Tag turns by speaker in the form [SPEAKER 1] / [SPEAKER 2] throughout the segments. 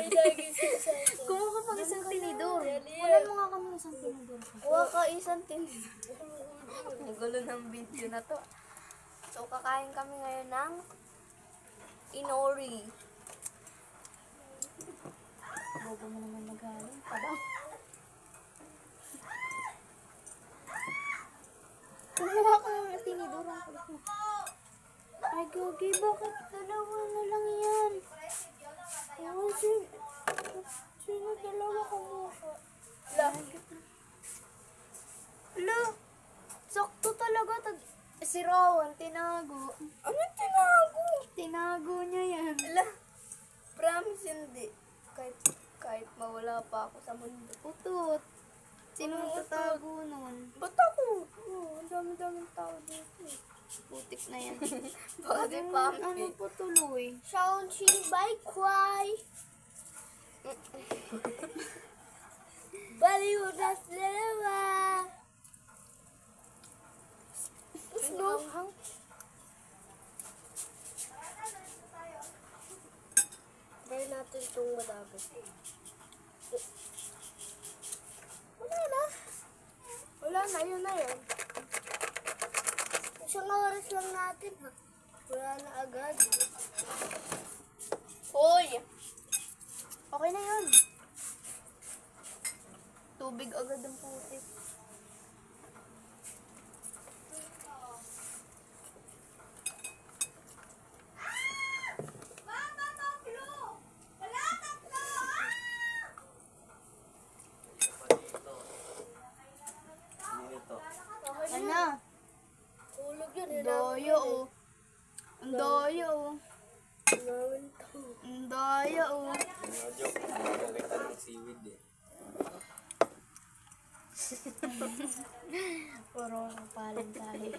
[SPEAKER 1] Kumuha ka pang isang tinidor. Wala mo nga kami isang tinidor.
[SPEAKER 2] Kuha ka isang tinidor. Ang gulo ng video na to. So, kakain kami ngayon ng inori.
[SPEAKER 1] Bobo mo naman magaling. Padang. Kumuha ka ng tinidor. Ay, Gagi, bakit dalawa na lang yan? Oh, sino dalawa kumuha?
[SPEAKER 2] Lo,
[SPEAKER 1] Sakto talaga. Si Rowan, tinago.
[SPEAKER 2] ano tinago?
[SPEAKER 1] Tinago niya yan.
[SPEAKER 2] Ala, promise hindi. Kahit mawala pa ako sa mundo.
[SPEAKER 1] Utot. Sino
[SPEAKER 2] Ano
[SPEAKER 1] tatago nun?
[SPEAKER 2] Ba't ako? Oh, ang dami-daming tao dito.
[SPEAKER 1] Putik na yan.
[SPEAKER 2] Baka di
[SPEAKER 1] Ano
[SPEAKER 2] pampi.
[SPEAKER 1] po tuloy?
[SPEAKER 2] Shaoxing Bai Kwai. Baliw na dalawa. No. Gawin natin itong madagas. Wala na, yun na yun. Isang oras lang natin, ha? Wala na agad. Hoy!
[SPEAKER 1] Okay na yun. Tubig agad ang putik. Ano?
[SPEAKER 2] Tulog yun,
[SPEAKER 1] Doyo, oh. Ang doyo, oh. Ang doyo, oh.
[SPEAKER 3] Joke, nakakita ng seaweed eh.
[SPEAKER 1] Puro kapalan tayo.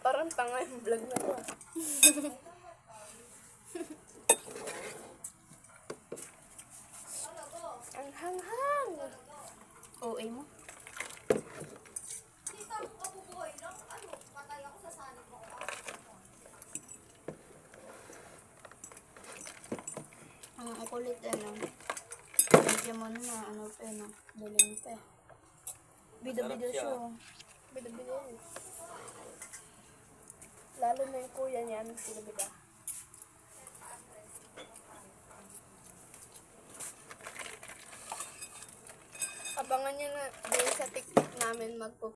[SPEAKER 2] Parang tanga yung vlog na to. Ang hanghang.
[SPEAKER 1] OA mo? Ang kulit ano. Medyo mo na ano pa no. Daling pa. Bida-bida siya.
[SPEAKER 2] Bida-bida yun. Lalo na yung kuya niyan, bida-bida. Abangan nyo na din sa TikTok namin